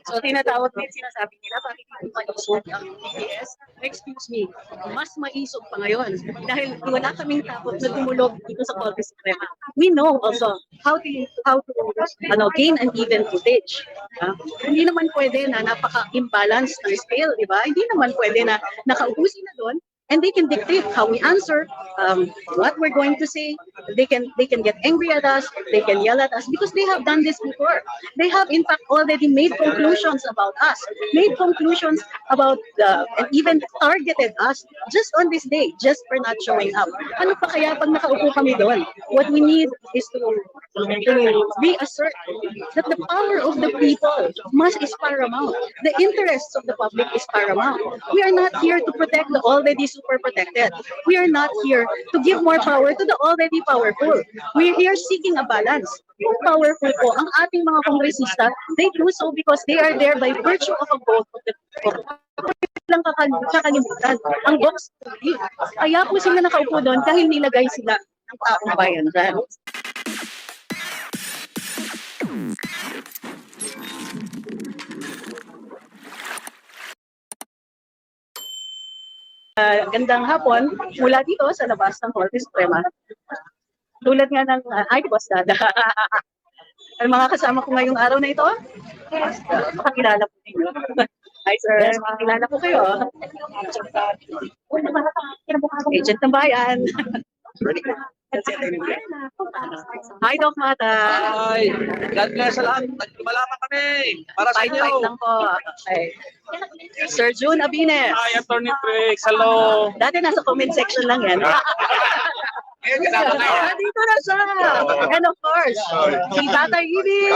So tinatawag din, sinasabi nila, bakit hindi maisog ang PBS? Excuse me, mas maisog pa ngayon. Dahil wala kaming takot na tumulog dito sa Korte Suprema. We know also how to gain an even footage. Hindi naman pwede na napaka-imbalance ng scale, di ba? Hindi naman pwede na nakaupo sila doon and they can dictate how we answer, what we're going to say. They can get angry at us, they can yell at us because they have done this before. They have in fact already made conclusions about us, made conclusions about and even targeted us just on this day, just for not showing up. Ano pa kaya pag nakaupo kami doon? What we need is to reassert that the power of the people is paramount. The interests of the public is paramount. We are not here to protect the already super protected. We are not here to give more power to the already powerful. We are here seeking a balance. Yung powerful po, ang ating mga kongresista, they do so because they are there by virtue of a vote of the people. Lang kakalimutan, ang box. Kaya po sila nakaupo doon dahil nilagay sila ng taong bayan dyan. Gandang hapon mula dito sa labas ng Korte Suprema. Tulad nga ng Postada. Ang mga kasama ko ngayong araw na ito, makakilala po ninyo. Hi sir, makakilala po kayo. Agent ng bayan. Hi Doc Mata. Hi, God bless sa lahat. Malaman kami para sa inyo. Fight lang po. Okay. Sir June Abines. Hi, Attorney Trix. Hello. Dati nasa comment section lang yan. Dito na siya. And of course, si Tatay Ibig.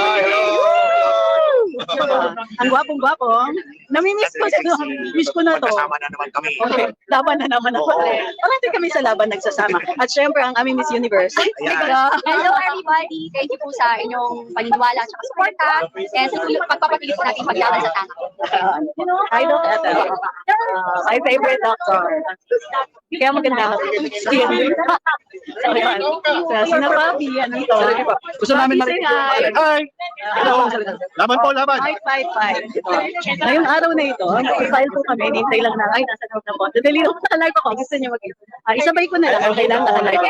Ang gwapong-gwapong. Namimiss ko siya. Miss ko na to. Kasama na naman kami. Okay, laban na naman ako. Parati kami sa laban nagsasama. At syempre, ang aming Miss Universe. Hello everybody! Thank you po sa inyong paniniwala at suporta and sa pagpapatuloy po natin paglaban sa tama. I don't know. My favorite doctor. Kaya maganda ako. Sina Papi, ano ito? Gusto namin marinig. Hi! Hello! Laban po, laban! Fight. Ngayong araw na ito, nag-file po kami, nintay lang na, nasa loob na po. Dali lang naka-live ako, gusto niyo isabay ko na lang, okay lang, naka-live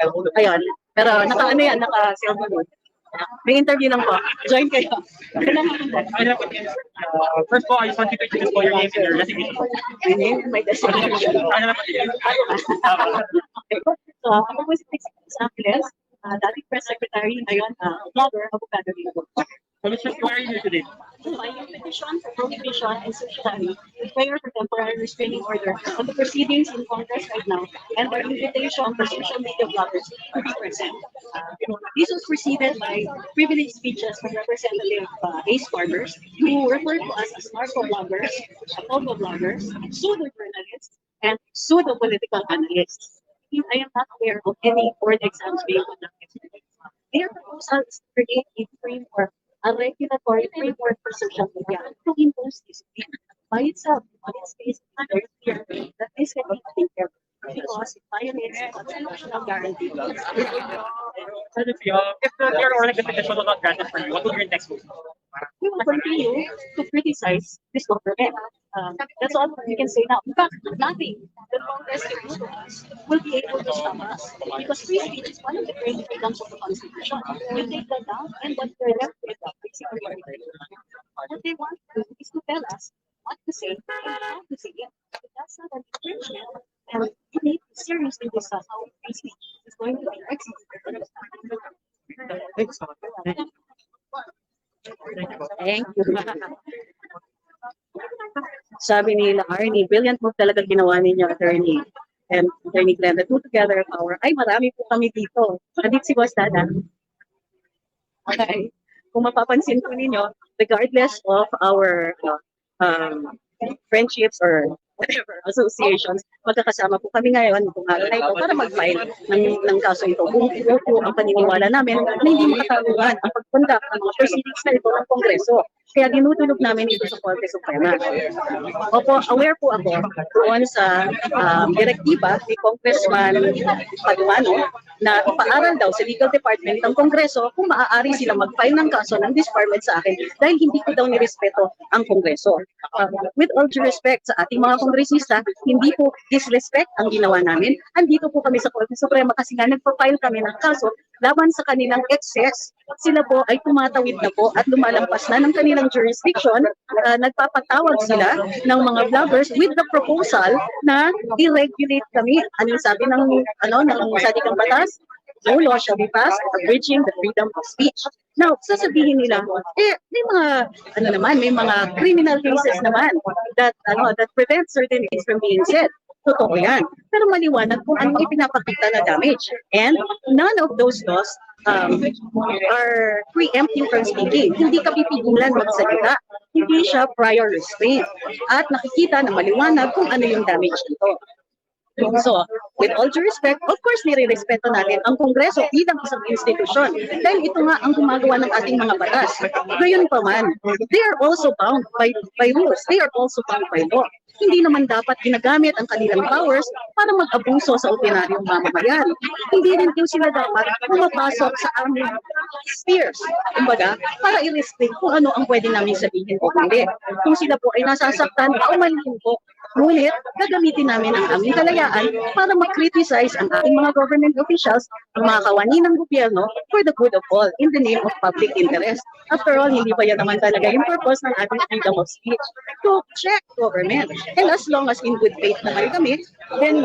ako. Ayun, pero naka-cellphone. May interview lang po. Join kayo. First po, I just want you to introduce po your name and your designation. My name, my destination. So, ako po si Trix Angeles, dating press secretary, ngayon, blogger, abogado dito. So, Mr. Why are you here today? Filing petition for prohibition and socially prayer for temporary restraining order on the proceedings in Congress right now and our invitation for social media bloggers to be present. This was preceded by privileged speeches from Representative Ace Farmers, who referred to us as narco-bloggers, photo-bloggers, pseudo-journalists, and pseudo-political analysts. I am not aware of any board exams being conducted. Their proposal is to create a framework, a regulatory framework for social media to impose discipline by itself on its face under fear that this can be taken because it violates the constitutional guarantee. If your organization will not grant it for you, what will your next move? We will continue to criticize this government. That's all we can say now. In fact, nothing that Congress can do to us will be able to stop us because free speech is one of the great freedoms of the Constitution. You take that down, and what we're left with basically what they want to do is to tell us what to say and how to say it. If that's not an infringement, and we need to seriously discuss how free speech is going to be executed. Thank you. Sabi nila, Arnie, brilliant move talaga ginawa ninyo, attorney. And attorney Glenn, the two together power. Ay, marami po kami dito. Nandito si Boss Dada. Okay. Kung mapapansin po ninyo, regardless of our friendships or whatever associations, magkakasama po kami ngayon kung araw na ito para mag-file ng kaso ito. Kung ito po ang paniniwala namin na hindi makataguan ang pag-conduct ng mga proceedings na ito ng Kongreso. Kaya dinutulog namin ito sa Korte Suprema. Opo, aware po ako doon sa direktiba ni Congressman Paduano na ipaaral daw sa Legal Department ng Kongreso kung maaari sila mag-file ng kaso ng disbarment sa akin dahil hindi ko daw nirespeto ang Kongreso. With all due respect sa ating mga kongresista, hindi po disrespect ang ginawa namin. Andito po kami sa Korte Suprema kasi nga nagpa-file kami ng kaso laban sa kanilang excess. Sila po ay tumatawid na po at lumalampas na ng kanilang jurisdiction. Nagpapatawag sila ng mga vloggers with the proposal na i-regulate kami. Ano sabi ng salikang batas? No law shall be passed abridging the freedom of speech. Now, sasabihin nila, may mga, may mga criminal cases naman that prevent certain things from being said. Totoo yan. Pero maliwanag kung anong ipinapakita na damage. And none of those laws are preempting from speaking. Hindi ka pipigilan magsalita. Hindi siya prior restraint. At nakikita na maliwanag kung ano yung damage nito. So, with all due respect, of course, nire-respeto natin ang Kongreso bilang isang institusyon. Dahil ito nga ang gumagawa ng ating mga batas. Ngayon pa man, they are also bound by rules. They are also bound by law. Hindi naman dapat ginagamit ang kanilang powers para mag-abuso sa ordinaryong mamamayan. Hindi rin din sila dapat pumapasok sa aming spheres. Kumbaga, para i-restrict kung ano ang pwede namin sabihin o hindi. Kung sila po ay nasasaktan, paumanhin po. Ngunit, gagamitin namin ang aming kalayaan para mag-criticize ang ating mga government officials, ang mga kawani ng gobyerno for the good of all in the name of public interest. After all, hindi pa yan naman talaga yung purpose ng ating freedom of speech to check government. And as long as in good faith naman kami, then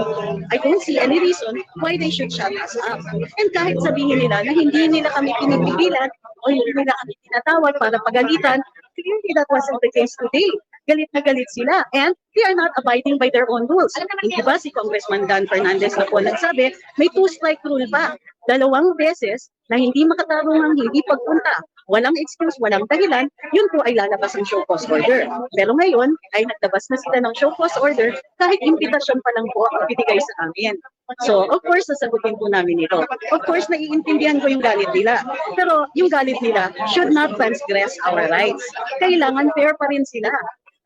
I don't see any reason why they should shut us up. And kahit sabihin nila na hindi nila kami pinipigilan o hindi nila kami tinatawag para pagalitan, clearly that wasn't the case today. Galit na galit sila and they are not abiding by their own rules. Hindi ba si Congressman Dan Fernandez na po nagsabi, may 2-strike rule pa. 2 beses na hindi makatarungang hindi pagpunta. Walang excuse, walang dahilan, yun po ay lalabas ng show cause order. Pero ngayon ay naglabas na sila ng show cause order kahit impitasyon pa lang po ang binigay sa amin. So, of course, sasagutin po namin ito. Of course, naiintindihan ko yung galit nila. Pero yung galit nila should not transgress our rights. Kailangan fair pa rin sila.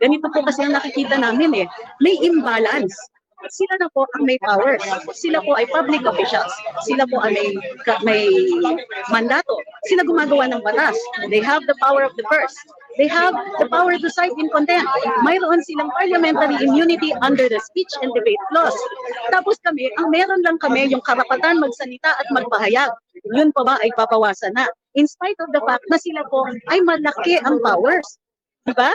Ganito po kasi ang nakikita namin may imbalance. Sila na po ang may powers. Sila po ay public officials. Sila po ay may mandato. Sila gumagawa ng batas. They have the power of the purse. They have the power to cite in contempt. Mayroon silang parliamentary immunity under the speech and debate clause. Tapos kami, ang meron lang kami yung karapatan magsalita at magpahayag. Yun pa ba ay papawasan na? In spite of the fact na sila po ay malaki ang powers. Diba?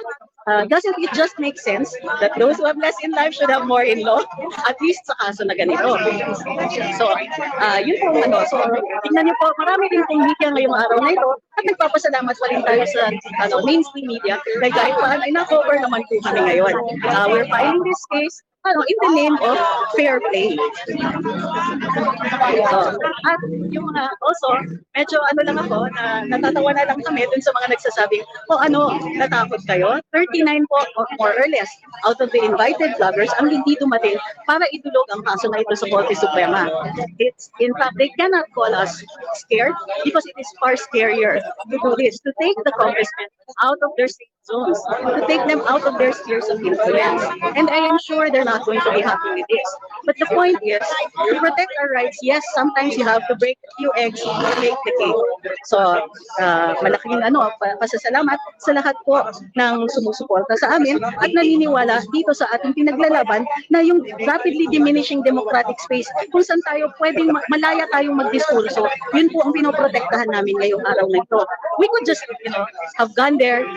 Doesn't it just make sense that those who have less in life should have more in law? At least sa kaso na ganito. So, yun po So, tingnan niyo po, marami din pong media ngayong araw na ito at nagpapasalamat pa rin tayo sa mainstream media dahil kahit paano ay na-cover naman po kami ngayon. We're filing this case in the name of fair play. At yung also, medyo lang ako, natatawa na lang kami dun sa mga nagsasabing, natakot kayo? 39 po, more or less, out of the invited vloggers ang hindi dumating para itulog ang kaso na ito sa Korte Suprema. In fact, they cannot call us scared because it is far scarier to do this, to take the congressmen out of their safe zones, to take them out of their spheres of influence. And I am sure they're not going to be happy with this. But the point is, to protect our rights, yes, sometimes you have to break a few eggs to make the cake. So, malaking pasasalamat sa lahat po ng sumusuporta sa amin at naniniwala dito sa ating pinaglalaban na yung rapidly diminishing democratic space kung saan tayo pwedeng malaya tayong magdiskurso, yun po ang pinoprotektahan namin ngayong araw na ito. We could just, have gone there,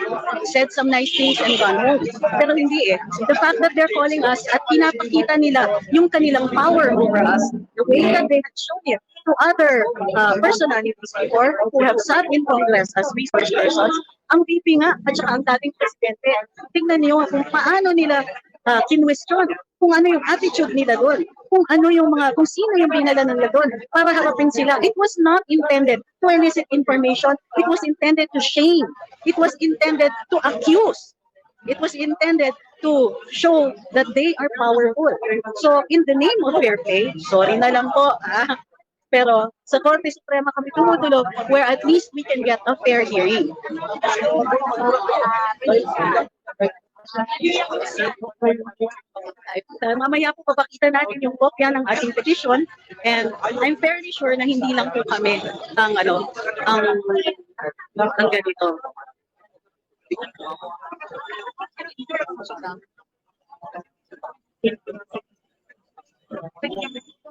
said some nice things and gone home. Pero hindi The fact that they're calling us at pinapakita nila yung kanilang power over us, the way that they had shown it to other personalities before who have sat in Congress as resource persons, ang VP nga at saka ang dating presidente, tingnan niyo kung paano nila kinwestiyon, kung ano yung attitude nila doon, kung sino yung dinala nila doon para harapin sila. It was not intended to elicit information. It was intended to shame. It was intended to accuse. It was intended to show that they are powerful. So in the name of fair play, sorry na lang po, pero sa Korte Suprema kami tumutulo where at least we can get a fair hearing. Mamaya po papakita natin yung kopya ng ating petition, and I'm fairly sure na hindi lang po kami ang ganito.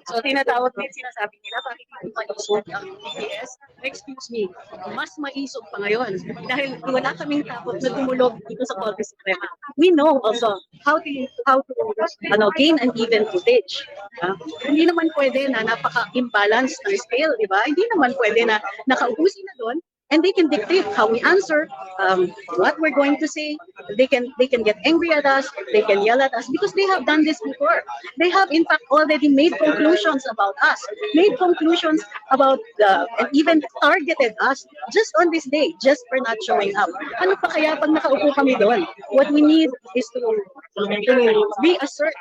So tinatawag din, sinasabi nila, bakit hindi maisog ang PBS? Excuse me, mas maisog pa ngayon dahil wala kaming takot na tumulog dito sa Korte Suprema. We know also how to gain an even footage. Hindi naman pwede na napaka-imbalance ng scale, di ba? Hindi naman pwede na nakaupo sila doon and they can dictate how we answer, what we're going to say. They can get angry at us, they can yell at us because they have done this before. They have in fact already made conclusions about us, made conclusions about and even targeted us just on this day, just for not showing up. Ano pa kaya pag nakaupo kami doon? What we need is to reassert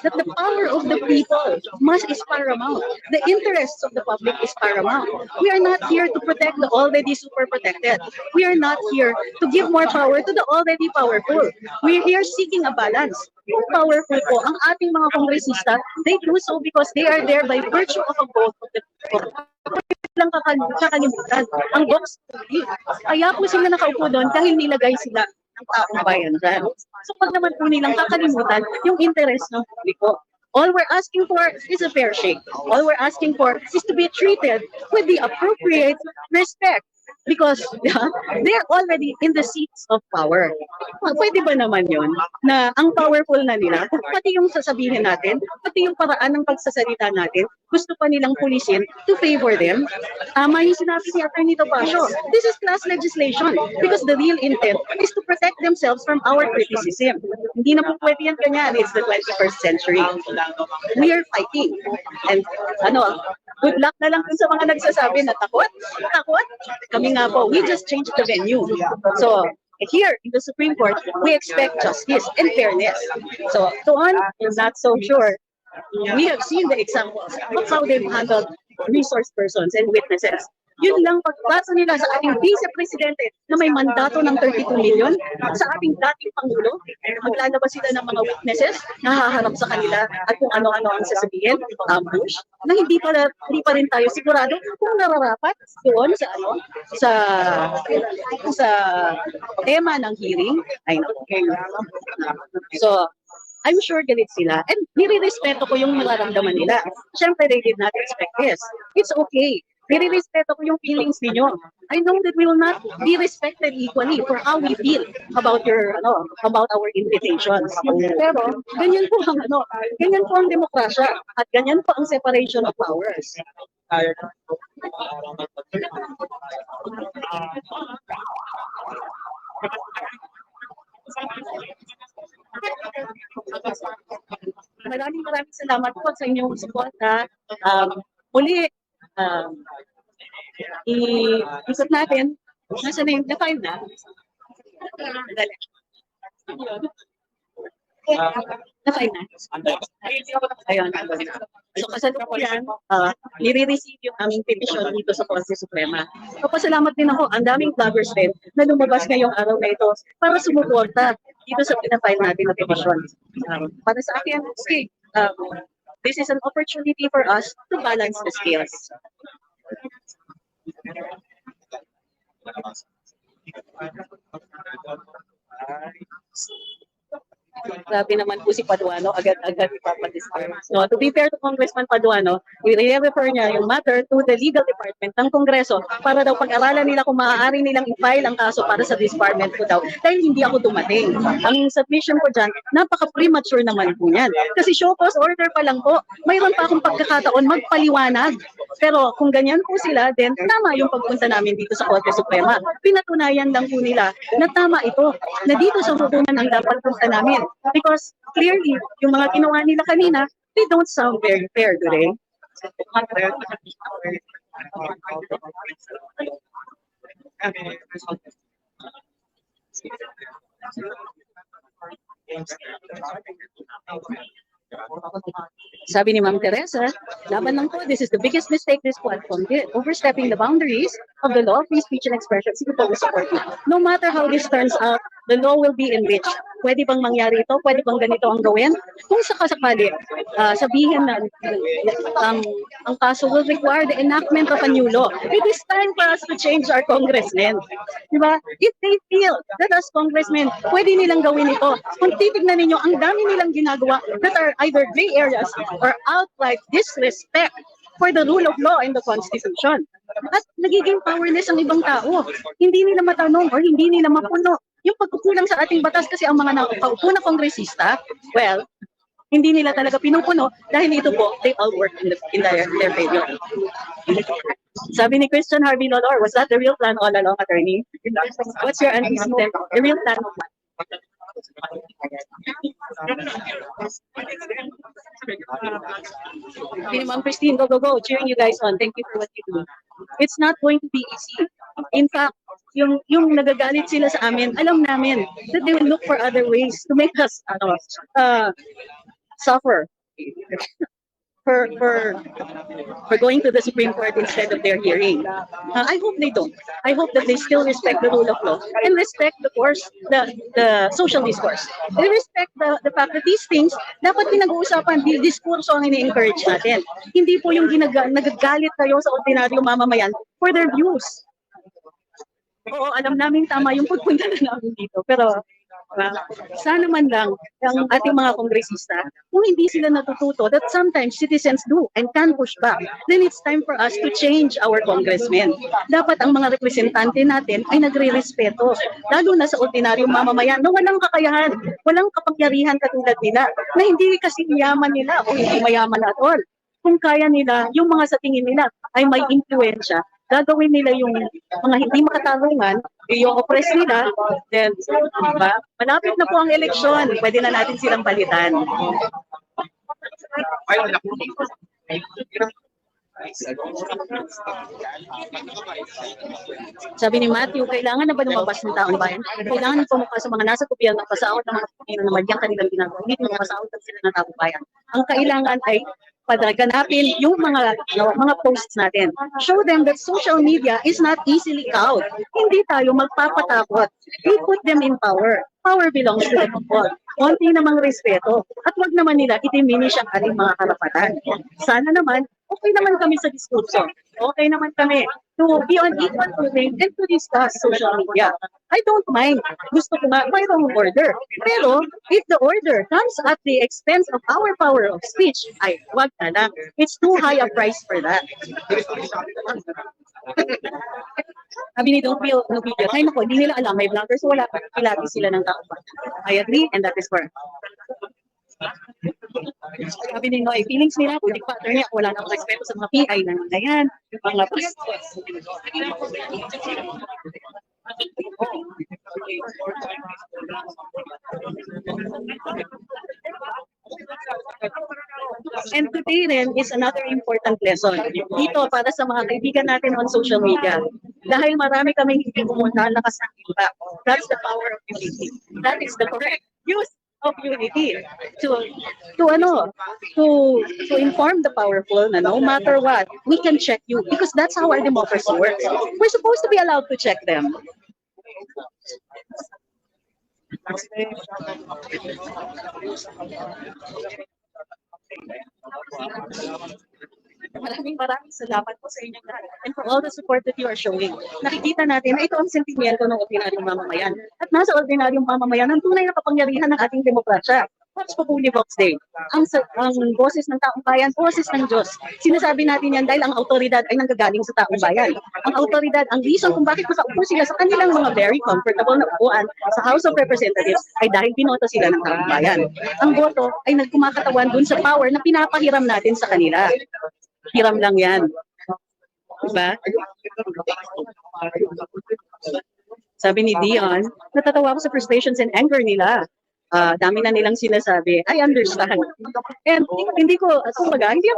that the power of the people is paramount. The interests of the public is paramount. We are not here to protect the already super protected. We are not here to give more power to the already powerful. We're here seeking a balance. Kung powerful po ang ating mga kongresista, they do so because they are there by virtue of a vote of the people. Lang kakalimutan ang box. Kaya po sila nakaupo doon dahil nilagay sila ng taong bayan dyan. So pag naman po nilang kakalimutan yung interest ng publiko, all we're asking for is a fair shake. All we're asking for is to be treated with the appropriate respect. Because they're already in the seats of power. Pwede ba naman yun na ang powerful na nila, pati yung sasabihin natin, pati yung paraan ng pagsasalita natin, gusto pa nilang pulisin to favor them? Tama yung sinabi ni Atty. Topacio. This is class legislation because the real intent is to protect themselves from our criticism. Hindi na po pwede yan ganyan. It's the 21st century. We are fighting. And good luck na lang dun sa mga nagsasabi na takot. Kami nga po, we just changed the venue. So, here in the Supreme Court, we expect justice and fairness. So, Tuan is not so sure. We have seen the examples of how they've handled resource persons and witnesses. Yun lang pagpasa nila sa ating vice-presidente na may mandato ng 32 million, sa ating dating Pangulo, maglalabas sila ng mga witnesses na haharap sa kanila at kung ano-ano ang sasabihin, ambush, na hindi pa rin tayo sigurado kung nararapat doon sa tema ng hearing. So, I'm sure galit sila. And nire-respeto ko yung nararamdaman nila. Siyempre, they did not expect this. It's okay. Nire-respeto ko yung feelings ninyo. I know that we will not be respected equally for how we feel about about our invitations. Pero ganyan po ang demokrasya at ganyan po ang separation of powers. Maraming salamat po sa inyong suporta. Muli, isip natin, nasa na yung na-file na? Na-file na? Ayun. So kasalukuyan, nire-receive yung aming petition dito sa Korte Suprema. So pasalamat din ako, ang daming vloggers din na lumabas ngayong araw na ito para sumuporta dito sa pinafile natin na petition. Para sa akin, this is an opportunity for us to balance the scales. Grabe naman po si Paduano, agad-agad ipapadiscard. So, to be fair to Congressman Paduano, we refer niya yung matter to the legal department ng Kongreso para daw pag-aralan nila kung maaari nilang i-file ang kaso para sa disbarment ko daw dahil hindi ako dumating. Ang submission ko dyan, napaka-premature naman po yan. Kasi show cause order pa lang po. Mayroon pa akong pagkakataon magpaliwanag. Pero kung ganyan po sila, then tama yung pagpunta namin dito sa Korte Suprema. Pinatunayan lang po nila na tama ito, na dito sa hukuman ang dapat punta namin. Because clearly, yung mga ginawa nila kanina, they don't sound very fair, do they? Sabi ni Ma'am Teresa, laban lang po, this is the biggest mistake this platform did. Overstepping the boundaries of the law, free speech and expression. Sige po, we support you. No matter how this turns out, the law will be enriched. Pwede bang mangyari ito? Pwede bang ganito ang gawin? Kung sakasakali, sabihin na ang kaso will require the enactment of a new law. It is time for us to change our congressmen. Diba? If they feel that as congressmen, pwede nilang gawin ito. Kung titignan ninyo, ang dami nilang ginagawa that are either gray areas or outright disrespect for the rule of law and the Constitution. At nagiging powerless ang ibang tao. Hindi nila matanong or hindi nila mapuno yung pagkukulang sa ating batas kasi ang mga nakaupo na kongresista, well, hindi nila talaga pinupuno dahil ito po, they all work in their favor. Sabi ni Christian Harvey Lolor, was that the real plan all along, attorney? What's your antecedent? The real plan of what? Ma'am Christine, go, go, go. Cheering you guys on. Thank you for what you do. It's not going to be easy. In fact, yung nagagalit sila sa amin, alam namin that they will look for other ways to make us suffer for going to the Supreme Court instead of their hearing. I hope they don't. I hope that they still respect the rule of law and respect, of course, the social discourse. They respect the fact that these things dapat pinag-uusapan, di diskurso ang ini-encourage natin. Hindi po yung nagagalit kayo sa ordinaryo mamamayan for their views. Oo, alam namin tama yung pagpunta na namin dito. Pero sana man lang ang ating mga kongresista, kung hindi sila natututo that sometimes citizens do and can push back, then it's time for us to change our congressmen. Dapat ang mga representante natin ay nagre-respeto, lalo na sa ordinaryong mamamayan na walang kakayahan, walang kapangyarihan katulad nila, na hindi kasi yaman nila o hindi mayaman at all. Kung kaya nila, yung mga sa tingin nila ay may influensya, gagawin nila yung mga hindi makatarungan, yung oppress nila, then, diba? Malapit na po ang eleksyon, pwede na natin silang palitan. Sabi ni Matthew, kailangan na ba lumabas ng taong bayan? Kailangan na pumukha sa mga nasa gobyerno ng pasahod ng mga Pilipino na magyang kanilang ginagawa. Hindi mapasahod sila ng taong bayan. Ang kailangan ay padaganapin yung mga posts natin. Show them that social media is not easily cowed. Hindi tayo magpapatakot. We put them in power. Power belongs to the people. Konti namang respeto. At wag naman nila i-diminish ang ating mga karapatan. Sana naman, okay naman kami sa diskurso. Okay naman kami to be on equal footing and to discuss social media. I don't mind. Gusto ko nga, mayroong order. Pero, if the order comes at the expense of our power of speech, ay, wag na lang. It's too high a price for that. Sabi ni Don't Feel No Video, ay nako, hindi nila alam, may vloggers, so wala pa, pilati sila ng tao pa. I agree, and that is for sabi ni Noy, feelings nila, kung di pa attorney, wala na akong respeto sa mga PI na yan, mga And today rin is another important lesson dito para sa mga kaibigan natin on social media. Dahil marami kaming hindi pumunta, lakas ng impact. That's the power of unity. That is the correct use of unity to inform the powerful na no matter what, we can check you because that's how our democracy works. We're supposed to be allowed to check them. Maraming salamat po sa inyong lahat and for all the support that you are showing. Nakikita natin na ito ang sentimiento ng ordinaryong mamamayan. At nasa ordinaryong mamamayan ang tunay na kapangyarihan ng ating demokrasya. Watch Populi Vox Day. Ang boses ng taong bayan, boses ng Diyos. Sinasabi natin yan dahil ang autoridad ay nanggagaling sa taong bayan. Ang autoridad, ang reason kung bakit makaupo sila sa kanilang mga very comfortable na upuan sa House of Representatives ay dahil binoto sila ng taong bayan. Ang boto ay nagkumakatawan dun sa power na pinapahiram natin sa kanila. Hiram lang yan. Diba? Sabi ni Dion, natatawa ako sa frustrations and anger nila. Dami na nilang sinasabi, I understand. And hindi ako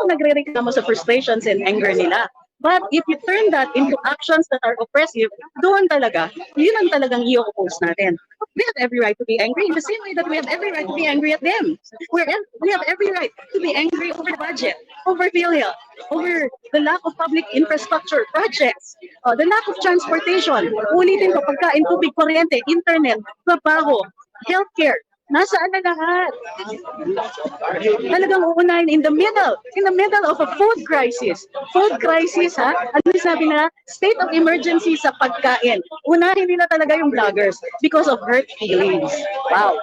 nagre-reklamo sa frustrations and anger nila. But if you turn that into actions that are oppressive, doon talaga, yun ang talagang i-oppose natin. We have every right to be angry in the same way that we have every right to be angry at them. We have every right to be angry over the budget, over PhilHealth, over the lack of public infrastructure projects, the lack of transportation. Ulitin ko, pagkain, tubig, kuryente, internet, trabaho, healthcare, nasaan na lahat? Talagang uunahin in the middle of a food crisis. Food crisis, ha? Ano sabi na? State of emergency sa pagkain. Unahin nila talaga yung vloggers because of hurt feelings. Wow.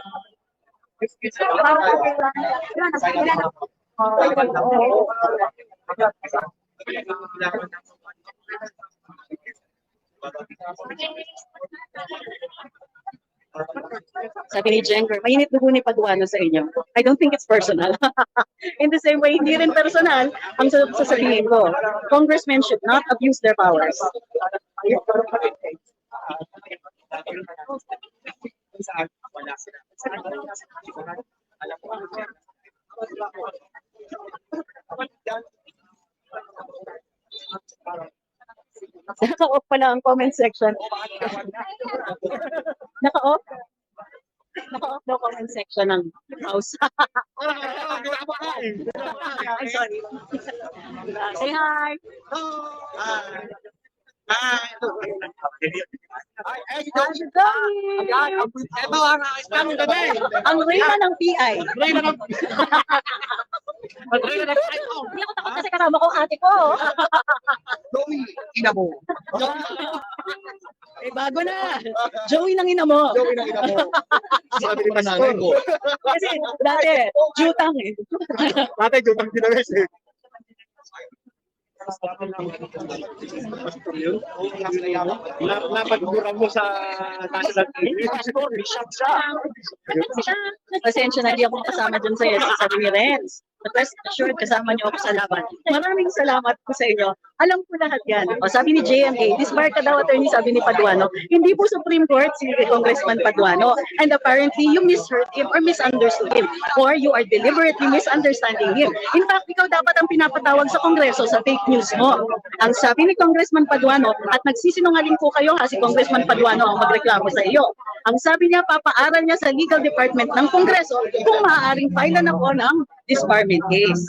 Sabi ni Jenker, mainit dugo ni Paduano sa inyo. I don't think it's personal. In the same way, hindi rin personal ang sasabihin ko. Congressmen should not abuse their powers. Naka-off pala ang comment section. Naka-off? Naka-off daw comment section ng house. I'm sorry. Say hi. How's it going? Ito ang namin gabi. Ang reyna ng PI. Reyna ng Hindi ako takot kasi kasama ko ang ate ko. Joey, ina mo. Eh, bago na. Joey ng ina mo. Joey na ina mo. Sabi ni nanay ko. Kasi dati, jutang eh. Ate, jutang dinawes eh. Napagburan mo sa national TV. Pasensya na, di ako makasama dun sa sabi ni Renz. But rest assured, kasama niyo ako sa laban. Maraming salamat po sa inyo. Alam ko lahat yan. O, sabi ni JMA, disbarka daw attorney, sabi ni Paduano, hindi po Supreme Court si Congressman Paduano. And apparently, you misheard him or misunderstood him. Or you are deliberately misunderstanding him. In fact, ikaw dapat ang pinapatawag sa Kongreso sa fake news mo. Ang sabi ni Congressman Paduano, at nagsisinungaling po kayo kasi Congressman Paduano ang magreklamo sa iyo. Ang sabi niya, papaaral niya sa legal department ng Kongreso kung maaaring filean ako ng disbarment case.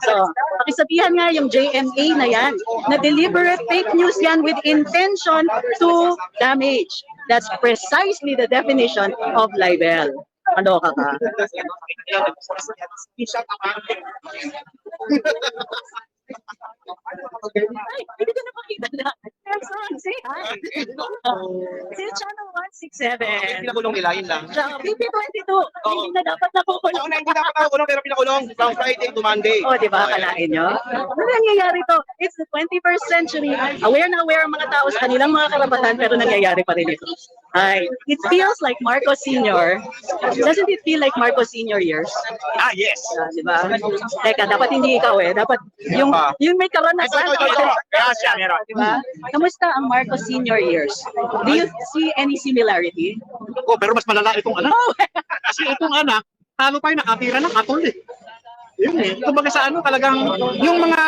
So, pakisabihan nga yung JMA na yan, na deliberate fake news yan with intention to damage. That's precisely the definition of libel. Ano ka ka? Ay, hindi ko napakita na. Person, say hi. This is channel 167. Pinakulong nila, yun lang. Sa BP22, hindi na dapat nakukulong. Ako na hindi dapat nakulong pero pinakulong from Friday to Monday. O, di ba? Akalain nyo? Ano nangyayari to? It's the 21st century. Aware na aware ang mga tao sa kanilang mga karapatan pero nangyayari pa rin ito. Ay, it feels like Marcos Sr. Doesn't it feel like Marcos Sr. years? Ah, yes. Di ba? Teka, dapat hindi ikaw eh. Dapat yung may karanasan. Di ba? Kamusta ang Marcos Sr. years? Do you see any similarity? Oh, pero mas malala itong anak. Kasi itong anak, talo pa yung nakatira ng katol eh. Yun eh. Kumbaga sa ano talagang yung mga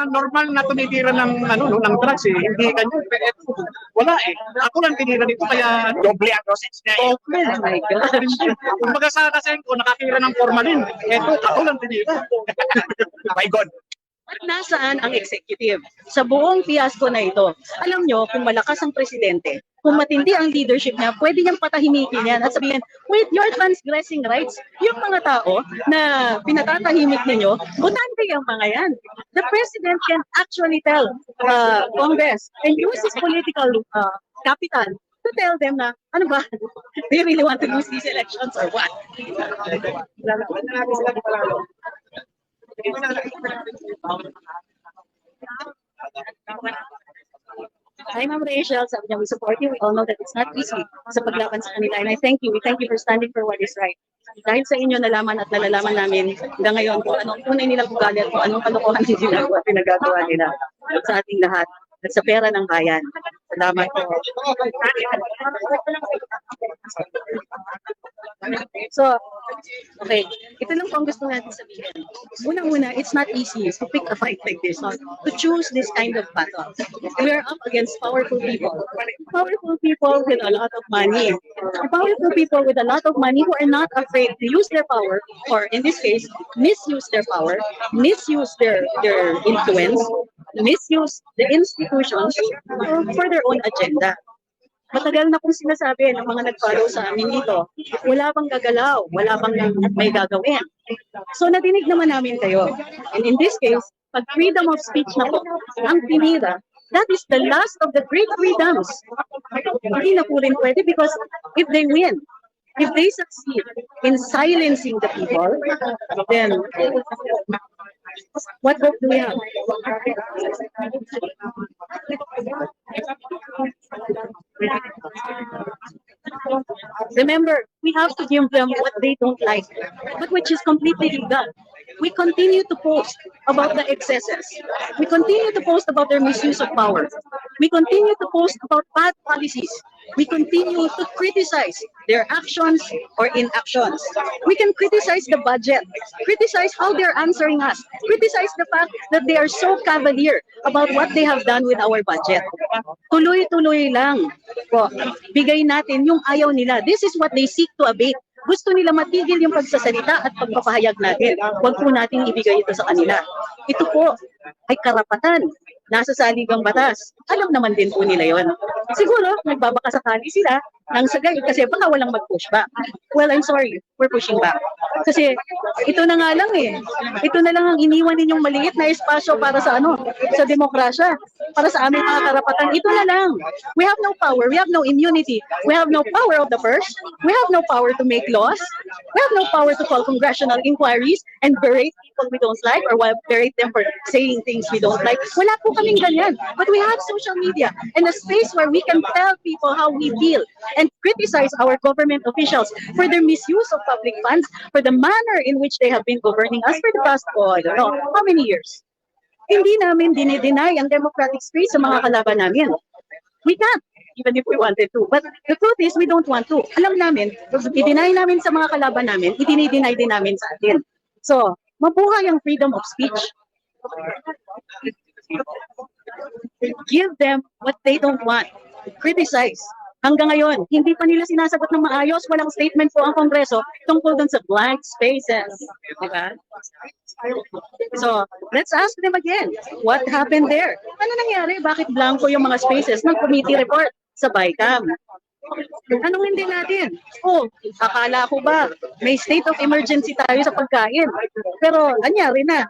normal na tumitira ng ano no, ng drugs eh, hindi ganyan. Pero eto, wala eh. Ako lang tinira nito kaya doble ang dosage niya. Doble. Oh my gosh. Kumbaga sa Kasenko nakatira ng formalin. Eto, ako lang tinira. My God. At nasaan ang executive? Sa buong fiasco na ito, alam nyo, kung malakas ang presidente, kung matindi ang leadership niya, pwede niyang patahimikin yan at sabihin, wait, you're transgressing rights. Yung mga tao na pinatatahimik ninyo, butante yung mga yan. The president can actually tell Congress and use his political capital to tell them na, ano ba, they really want to lose these elections or what? Hi, Ma'am Rachel. Sabi niya, we support you. We all know that it's not easy sa paglaban sa kanila. And I thank you. We thank you for standing for what is right. Dahil sa inyo nalaman at nalalaman namin hanggang ngayon kung anong tunay nilang ugali at kung anong kalokohan yung ginagawa at pinagagawa nila sa ating lahat at sa pera ng bayan. Salamat po. So, Okay, ito lang po ang gusto natin sabihin. Unang-una, it's not easy to pick a fight like this, to choose this kind of battle. We are up against powerful people with a lot of money, powerful people with a lot of money who are not afraid to use their power, or in this case, misuse their power, misuse their influence, misuse the institutions for their own agenda. Matagal na kong sinasabi ng mga nag-follow sa amin dito, wala bang gagalaw, wala bang may gagawin. So nadinig naman namin kayo. And in this case, pag freedom of speech na po ang tinira, that is the last of the great freedoms. Hindi na po rin pwede because if they win, if they succeed in silencing the people, then what hope do we have? Remember, we have to give them what they don't like, but which is completely legal. We continue to post about the excesses. We continue to post about their misuse of power. We continue to post about bad policies. We continue to criticize their actions or inactions. We can criticize the budget, criticize how they're answering us, criticize the fact that they are so cavalier about what they have done with our budget. Tuloy-tuloy lang po. Bigay natin yung ayaw nila. This is what they seek to abate. Gusto nila matigil yung pagsasalita at pagpapahayag natin. Huwag po natin ibigay ito sa kanila. Ito po ay karapatan. Nasa saligang batas. Alam naman din po nila yon. Siguro, nagbabakasakali sila ng sagay kasi baka walang mag-push back. Well, I'm sorry, we're pushing back. Kasi ito na nga lang eh. Ito na lang ang iniwan ninyong maliit na espasyo para sa sa demokrasya, para sa aming mga karapatan. Ito na lang. We have no power, we have no immunity, we have no power of the purse, we have no power to make laws, we have no power to call congressional inquiries and berate people we don't like or berate them for saying things we don't like. Wala po kaming ganyan. But we have social media and a space where we can tell people how we feel and criticize our government officials for their misuse of public funds, for the manner in which they have been governing us for the past, I don't know, how many years. Hindi namin dinideny ang democratic space sa mga kalaban namin. We can't, even if we wanted to. But the truth is, we don't want to. Alam namin, i-deny namin sa mga kalaban namin, i-deny din namin sa atin. So, mabuhay ang freedom of speech. Give them what they don't want. Criticize. Hanggang ngayon, hindi pa nila sinasagot ng maayos, walang statement po ang Kongreso tungkol dun sa blank spaces. Diba? So, let's ask them again, what happened there? Ano nangyari? Bakit blanco yung mga spaces ng committee report sa BICAM? Anong hindi natin? Oh, akala ko ba may state of emergency tayo sa pagkain? Pero, anyari na.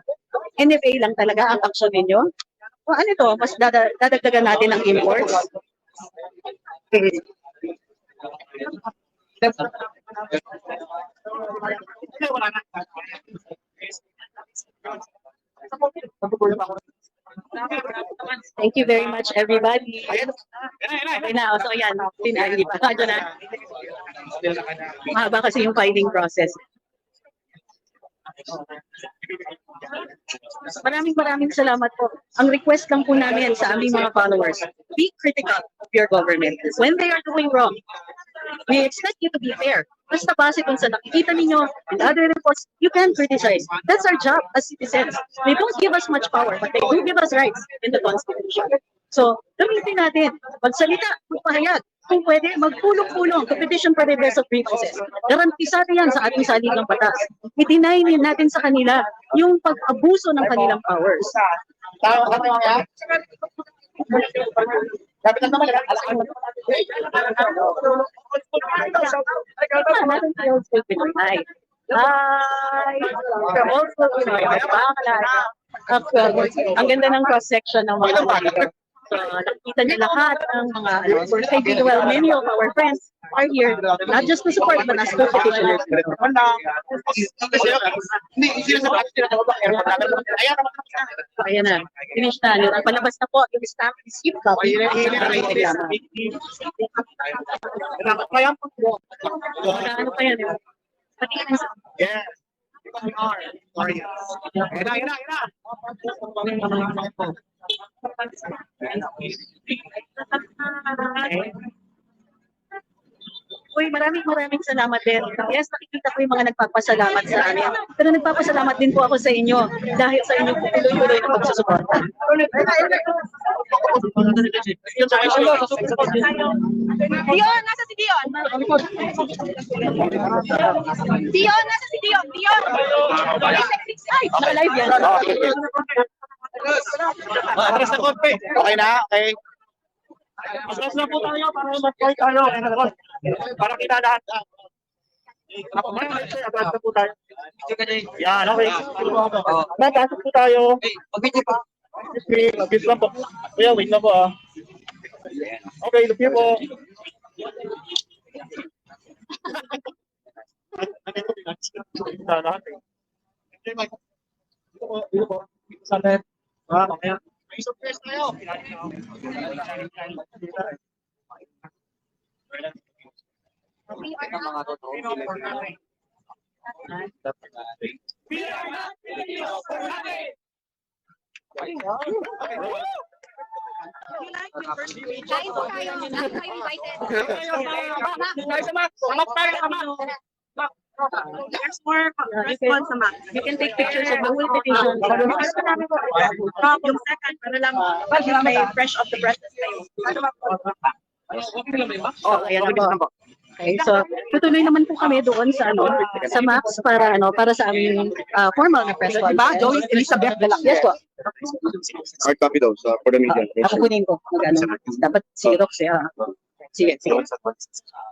NFA lang talaga ang action ninyo? O ano ito? Mas dadagdagan natin ang imports? Thank you very much, everybody. Okay na, so yan, hindi pa. Ano na? Mahaba kasi yung filing process. Maraming salamat po. Ang request lang po namin sa aming mga followers, be critical of your government. When they are doing wrong, we expect you to be fair. Basta base kung sa nakikita ninyo and other reports, you can criticize. That's our job as citizens. They don't give us much power, but they do give us rights in the Constitution. So, gamitin natin. Magsalita, magpahayag. Kung pwede, magpulong-pulong to petition for redress of grievances. Garantisado yan sa ating saligang batas. I-deny natin sa kanila yung pag-abuso ng kanilang powers. Ang ganda ng cross-section ng mga nakikita niyo lahat ng mga well, many of our friends are here not just to support but as co-petitioners. Ayan na, finish na. Palabas na po yung stamp receipt copy. Ano pa yan? Yes. Uy, maraming salamat din. Yes, nakikita ko yung mga nagpapasalamat sa amin. Pero nagpapasalamat din po ako sa inyo dahil sa inyong tuloy-tuloy na pagsusuporta. Dion, nasa si Dion? Dion, nasa si Dion? Dion! Ay, live yan. Atras na konti. Okay na? Okay. Atras na po tayo para mag-fight tayo. Para kita lahat. Atras na po tayo. Yan, okay. Atras po tayo. Wait lang po. Kuya, wait lang po ah. Okay, look here po. Dito po. Sabi. Okay. May surprise tayo. Kain po tayo. Lahat tayo invited. There's more response sa Max. You can take pictures of the whole petition. Yung second, para lang may fresh off the presses kayo. Oh, ayan na po. Okay, so tutuloy naman po kami doon sa sa Max para sa aming formal na press conference. Diba? Joey Elizabeth de la. Yes po. Hard copy daw for the media. Ako kunin ko. Dapat Xerox Sige.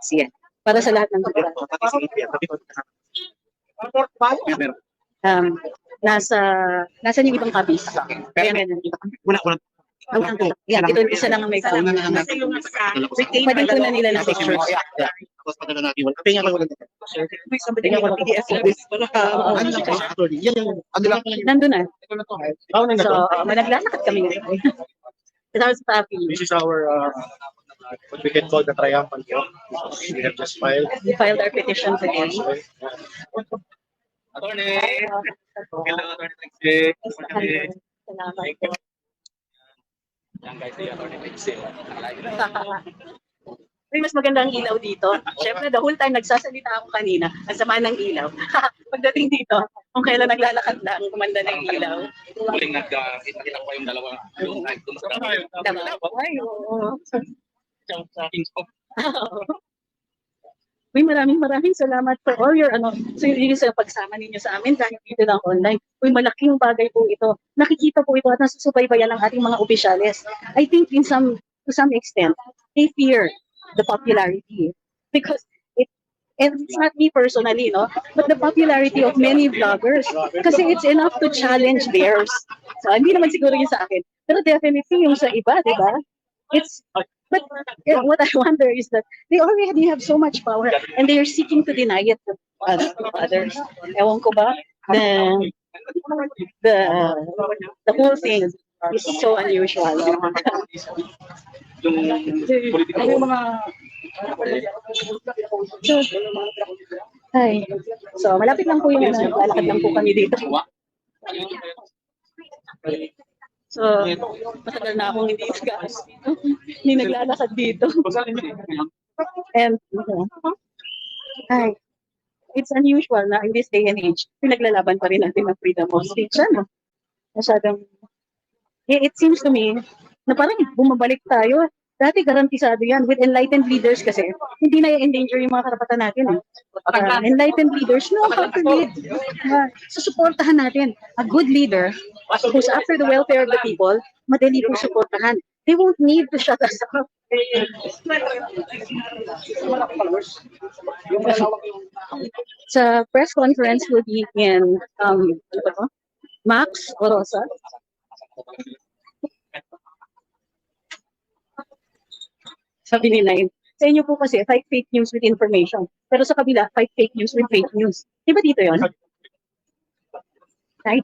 Sige. Para sa lahat ng lugar. Nasa yung ibang copies. Ayan, Wala. yan, ito isa lang ang may kalam. Pwede ko na nila na pictures. Tapos padala natin. Tingnan ko lang. Tingnan ko lang PDF. Ano lang. Nandun na. Oh, So, naglalakad kami ngayon. Ito was happy. This is our what we can call the triumphant walk. We have just filed. We filed our petition today. Attorney. Hello, Attorney Trixie. Salamat. Yan guys, si Attorney Trixie. Uy, mas maganda ang ilaw dito. Siyempre, the whole time nagsasalita ako kanina, ang sama ng ilaw. Pagdating dito, kung kailan naglalakad lang, kumanda ng ilaw. Huling nakita ko yung dalawa. Yung night dun sa Diba? Ay, oo. sa King's of Uy, maraming salamat for all your so yung sa pagsama ninyo sa amin dahil dito lang online. Uy, malaking bagay po ito. Nakikita po ito at nasusubaybayan ng ating mga opisyales. I think to some extent, they fear the popularity because and it's not me personally, but the popularity of many vloggers kasi it's enough to challenge theirs. So, hindi naman siguro yung sa akin. Pero definitely yung sa iba, di ba? But what I wonder is that they already have so much power and they are seeking to deny it to others. Ewan ko ba? The whole thing is so unusual. So, malapit lang po yung lalakad lang po kami dito. So, matagal na akong hindi naglalakad dito. And, it's unusual na in this day and age, pinaglalaban pa rin natin ang freedom of speech. Masyadong, it seems to me, na parang bumabalik tayo. Dati garantisado yan. With enlightened leaders kasi, hindi na i-endanger yung mga karapatan natin. Enlightened leaders know how to lead. Susuportahan natin. A good leader who's after the welfare of the people, madali po suportahan. They won't need to shut us up. Sa press conference will be in Max Orosa. Sabi ni Nine, sa inyo po kasi, fight fake news with information. Pero sa kabila, fight fake news with fake news. Di ba dito yun? Right?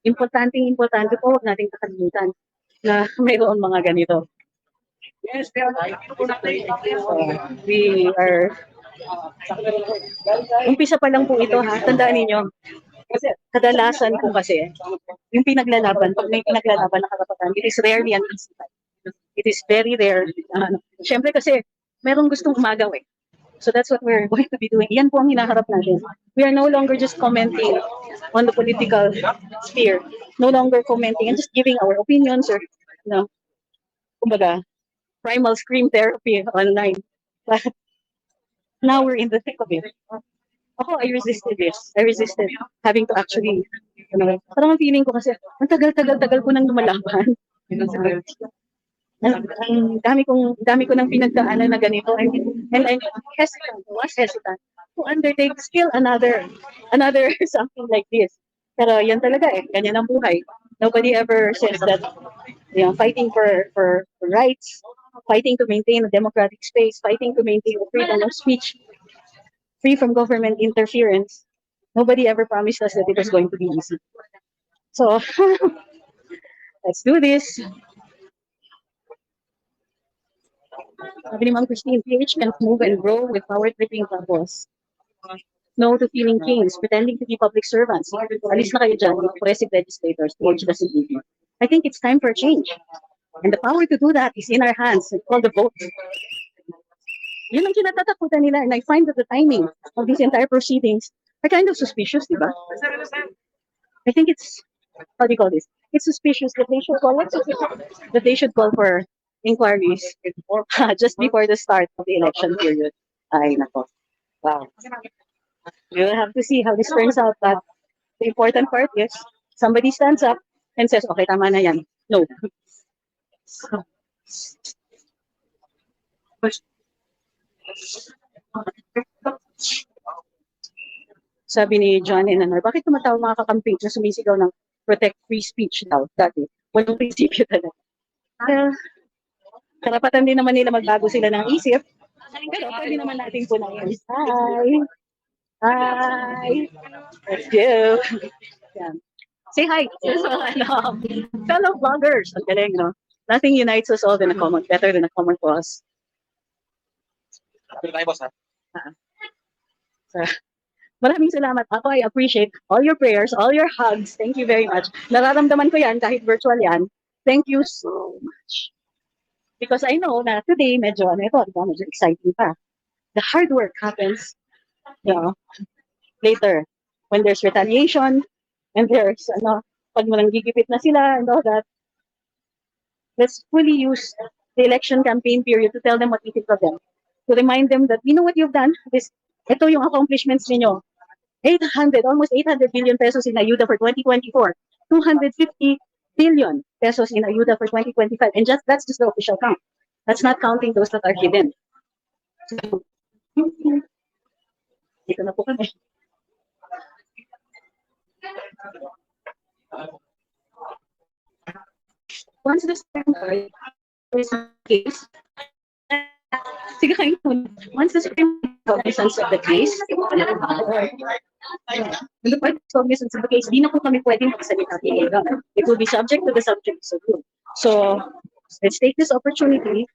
Importante po, huwag nating kakalimutan na mayroon mga ganito. We are umpisa pa lang po ito ha. Tandaan ninyo, Kasi kadalasan po kasi, yung pinaglalaban, pag may pinaglalaban na karapatan, it is rarely an easy fight. It is very rare. Siyempre kasi, merong gustong umagaw eh. So that's what we're going to be doing. Yan po ang hinaharap natin. We are no longer just commenting on the political sphere. No longer commenting and just giving our opinions or, kumbaga, primal scream therapy online. But now we're in the thick of it. Ako, I resisted this. I resisted having to actually, parang ang feeling ko kasi, ang tagal-tagal-tagal ko nang lumalaban. Ang dami ko nang pinagdaanan na ganito. And I'm hesitant, was hesitant to undertake still another something like this. Pero yan talaga eh, ganyan ang buhay. Nobody ever says that, fighting for rights, fighting to maintain a democratic space, fighting to maintain the freedom of speech, free from government interference. Nobody ever promised us that it was going to be easy. So, let's do this. Sabi ni Ma'am Christine, PH can move and grow with power-tripping couples. No to feeling kings, pretending to be public servants. Alis na kayo dyan, oppressive legislators, PH doesn't need you. I think it's time for a change. And the power to do that is in our hands. It's called the vote. Yun ang kinatatakutan nila. And I find that the timing of these entire proceedings are kind of suspicious, di ba? I think it's, how do you call this? It's suspicious that they should call for inquiries just before the start of the election period. Ay, nako. Wow. We'll have to see how this turns out. But the important part is somebody stands up and says, okay, tama na yan. No. Sabi ni John Enanor, bakit tumatawa mga kakamping na sumisigaw ng protect free speech daw dati? Walang prinsipyo talaga. Karapatan din naman nila magbago sila ng isip. Pero pwede naman natin punayin. Hi! Let's go! Yan. Say hi! So, fellow vloggers! Ang galing, no? Nothing unites us all better than a common cause. So, maraming salamat. Ako, I appreciate all your prayers, all your hugs. Thank you very much. Nararamdaman ko yan kahit virtual yan. Thank you so much. Because I know na today, medyo exciting pa. The hard work happens, later. When there's retaliation, and there's, pag mananggigipit na sila and all that. Let's fully use the election campaign period to tell them what we think of them. To remind them that, you know what you've done? Ito yung accomplishments ninyo. Almost 800 billion pesos in ayuda for 2024. 250 billion pesos in ayuda for 2025. And that's just the official count. That's not counting those that are hidden. So, dito na po kami. Once the Supreme Court case, once the Supreme Court cognizance of the case, when the court is cognizant of the case, di na po kami pwedeng magsalita. It will be subject to the subject's review. So, let's take this opportunity,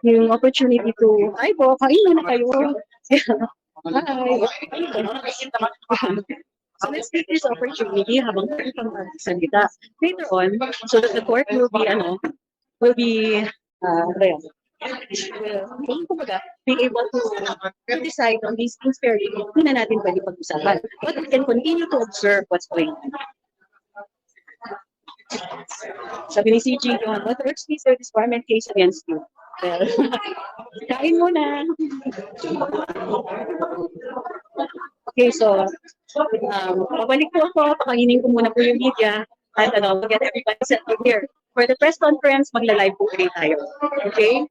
yung opportunity to, ay po, kain muna kayo. Hi. So let's take this opportunity habang pwede pang magsalita later on so that the court will be able to decide on these things fairly. Hindi na natin pwede pag-usapan. But we can continue to observe what's going on. Sabi ni CG, what works is there disbarment case against you? Well, kain muna. Okay, so, pabalik po ako, pakainin ko muna po yung media, at we'll get everybody settled here. For the press conference, magla-live po ulit tayo. Okay?